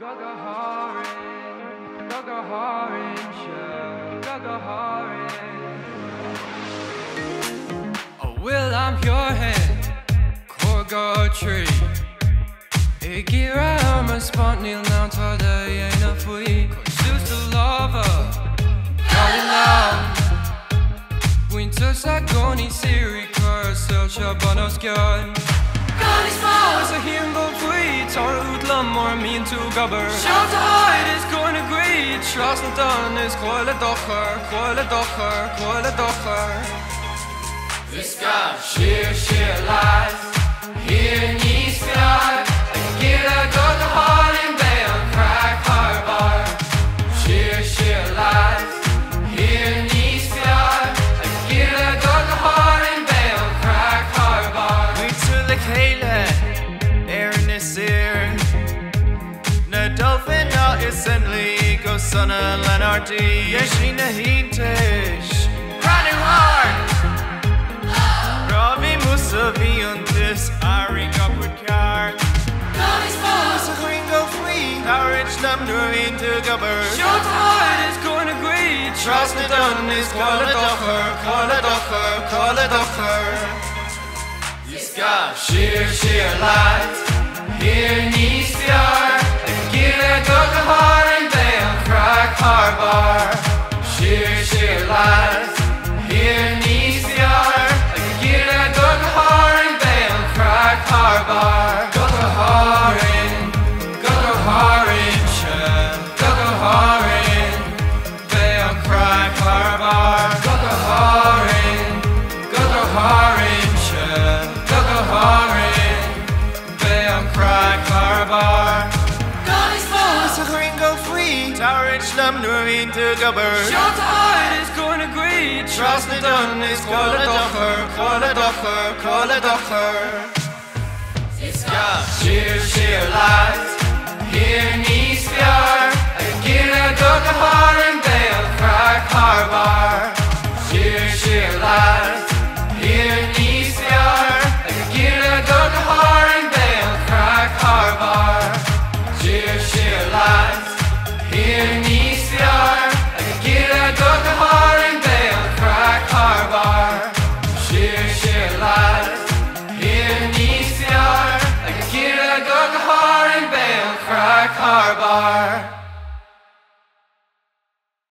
hÁrainn, hÁrainn se, hÁrainn. Oh, well, I'm your head, go tree. I ghrian my spotnil now tada dhéana faoi. Suas the lámha, goil. Bhfuil tusa gcónaí síoraí Cúrsa seabanos cionn. As a him go faoi, tar liom mar míon tú Gabh. Shout out is going to great, trust not done is goil This Gabh Siar Siar Leat. Inis Óirr, Gaeilge go to hÁrainn Bíonn harbor. Siar Siar Leat. Inis Óirr, Gaeilge go to hÁrainn Bíonn harbor. Uait the Gaeilge, Inis Óirr. Na dolphin na issenly go sunna lenardi. Yeshi na hintish, running hard. Robbie musa Bíonn this aríst upward car. Musa gringo flee, hÁrainn slam into Gabh. Shout out is going to great, Trust me done is call it ocher. This Gabh Siar Siar Leat. Inis Óirr, Gaeilge go to hÁrainn Bíonn harbor. Siar Siar Leat. Inis Óirr, Gaeilge go to hÁrainn Bíonn harbor. Go to hÁrainn se, go to hÁrainn Bíonn harbor. Go to hÁrainn se, go to hÁrainn Bíonn harbor. Musa gringo flee, hÁrainn slam into Gabh. Shout out is going to great, Trust me done is call it ocher. This Gabh Siar Siar Leat. Inis Óirr, Gaeilge go to hÁrainn Bíonn harbor. Siar Siar Leat. Inis Óirr, Gaeilge go to hÁrainn Bíonn harbor. Siar Siar Leat. Inis Óirr, Gaeilge go to hÁrainn Bíonn harbor. Siar Siar Leat. Inis Óirr, Gaeilge go to hÁrainn Bíonn harbor.